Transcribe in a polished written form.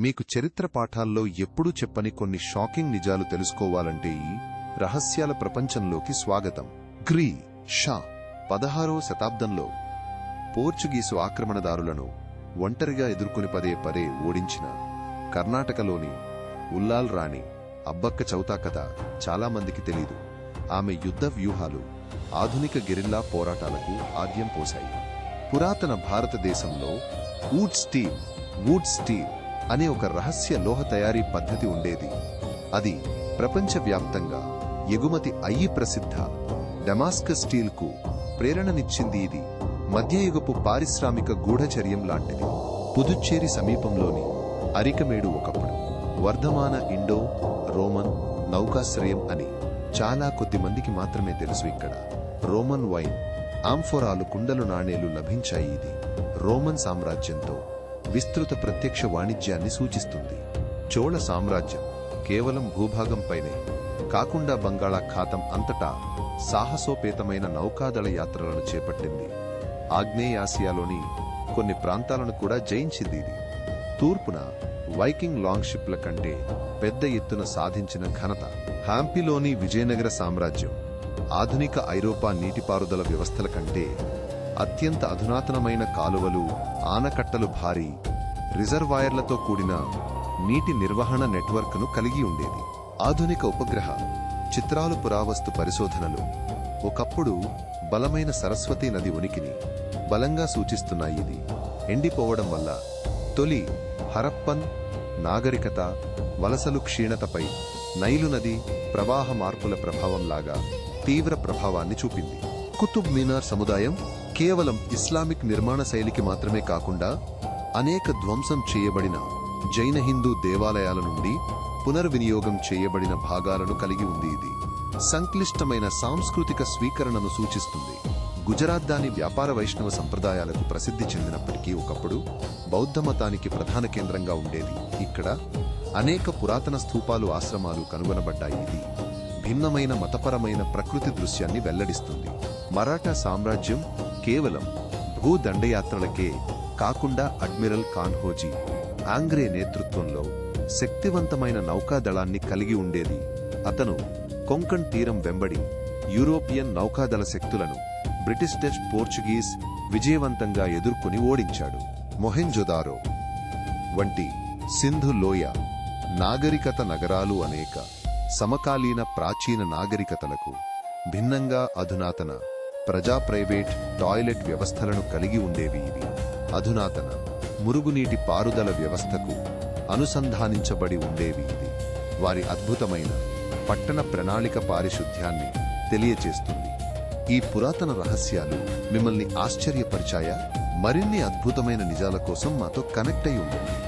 మీకు చరిత్ర పాఠాల్లో ఎప్పుడూ చెప్పని కొన్ని షాకింగ్ నిజాలు తెలుసుకోవాలంటే ఈ రహస్యాల ప్రపంచంలోకి స్వాగతం. గ్రీ షా 16వ శతాబ్దంలో పోర్చుగీసు ఆక్రమణదారులను ఒంటరిగా ఎదుర్కొని పదే ఓడించిన కర్ణాటకలోని ఉల్లాల్ రాణి అబ్బక్క చౌతా కథ చాలామందికి తెలీదు. ఆమె యుద్ధ వ్యూహాలు ఆధునిక గెరిల్లా పోరాటాలకు ఆద్యం పోశాయి. పురాతన భారతదేశంలో వుడ్ స్టీల్ అనే ఒక రహస్య లోహ తయారీ పద్ధతి ఉండేది. అది ప్రపంచవ్యాప్తంగా ఎగుమతి అయ్యి ప్రసిద్ధ డమాస్కస్ స్టీల్కు ప్రేరణనిచ్చింది. ఇది మధ్యయుగపు పారిశ్రామిక గూఢచర్యం లాంటిది. పుదుచ్చేరి సమీపంలోని అరికమేడు ఒకప్పుడు వర్ధమాన ఇండో రోమన్ నౌకాశ్రయం అని చాలా కొద్ది మందికి మాత్రమే తెలుసు. ఇక్కడ రోమన్ వైన్, ఆంఫోరాలు, కుండలు, నాణేలు లభించాయి. ఇది రోమన్ సామ్రాజ్యంతో విస్తృత ప్రత్యక్ష వాణిజ్యాన్ని సూచిస్తుంది. చోళ సామ్రాజ్యం కేవలం భూభాగంపైనే కాకుండా బంగాళాఖాతం అంతటా సాహసోపేతమైన నౌకాదళ యాత్రలను చేపట్టింది. ఆగ్నేయాసియాలోని కొన్ని ప్రాంతాలను కూడా జయించింది. ఇది తూర్పున వైకింగ్ లాంగ్ షిప్ల కంటే పెద్ద ఎత్తున సాధించిన ఘనత. హాంపీలోని విజయనగర సామ్రాజ్యం ఆధునిక ఐరోపా నీటిపారుదల వ్యవస్థల కంటే అత్యంత అధునాతనమైన కాలువలు, ఆనకట్టలు, భారీ రిజర్వాయర్లతో కూడిన నీటి నిర్వహణ నెట్వర్క్ను కలిగి ఉండేది. ఆధునిక ఉపగ్రహ చిత్రాలు, పురావస్తు పరిశోధనలు ఒకప్పుడు బలమైన సరస్వతీ నది ఉనికిని బలంగా సూచిస్తున్నాయి. ఇది ఎండిపోవడం వల్ల తొలి హరప్పన్ నాగరికత వలసలు క్షీణతపై నైలు నది ప్రవాహ మార్పుల ప్రభావంలాగా తీవ్ర ప్రభావాన్ని చూపింది. కుతుబ్ మీనార్ సముదాయం కేవలం ఇస్లామిక్ నిర్మాణ శైలికి మాత్రమే కాకుండా అనేక ధ్వంసం చేయబడిన జైన హిందూ దేవాలయాల నుండి పునర్వినియోగం చేయబడిన భాగాలను కలిగి ఉంది. ఇది సంక్లిష్టమైన సాంస్కృతిక స్వీకరణను సూచిస్తుంది. గుజరాత్ దాని వ్యాపార వైష్ణవ సంప్రదాయాలకు ప్రసిద్ధి చెందినప్పటికీ ఒకప్పుడు బౌద్ధమతానికి ప్రధాన కేంద్రంగా ఉండేది. ఇక్కడ అనేక పురాతన స్థూపాలు, ఆశ్రమాలు కనుగొనబడ్డాయి. ఇది భిన్నమైన మతపరమైన ప్రకృతి దృశ్యాన్ని వెల్లడిస్తుంది. మరాఠా సామ్రాజ్యం కేవలం భూదండయాత్రలకే కాకుండా అడ్మిరల్ కాన్హోజీ ఆంగ్రే నేతృత్వంలో శక్తివంతమైన నౌకాదళాన్ని కలిగి ఉండేది. అతను కొంకణ్ తీరం వెంబడి యూరోపియన్ నౌకాదళ శక్తులను బ్రిటిష్, డచ్, పోర్చుగీస్ విజయవంతంగా ఎదుర్కొని ఓడించాడు. మొహెంజోదారో వంటి సింధు లోయ నాగరికత నగరాలు అనేక సమకాలీన ప్రాచీన నాగరికతలకు భిన్నంగా అధునాతన ప్రజా ప్రైవేట్ టాయిలెట్ వ్యవస్థలను కలిగి ఉండేవి. ఇవి అధునాతన మురుగునీటి పారుదల వ్యవస్థకు అనుసంధానించబడి ఉండేవి. ఇది వారి అద్భుతమైన పట్టణ ప్రణాళిక పారిశుద్ధ్యాన్ని తెలియచేస్తుంది. ఈ పురాతన రహస్యాలు మిమ్మల్ని ఆశ్చర్యపరిచాయా? మరిన్ని అద్భుతమైన నిజాల కోసం మాతో కనెక్ట్ అయి ఉండండి.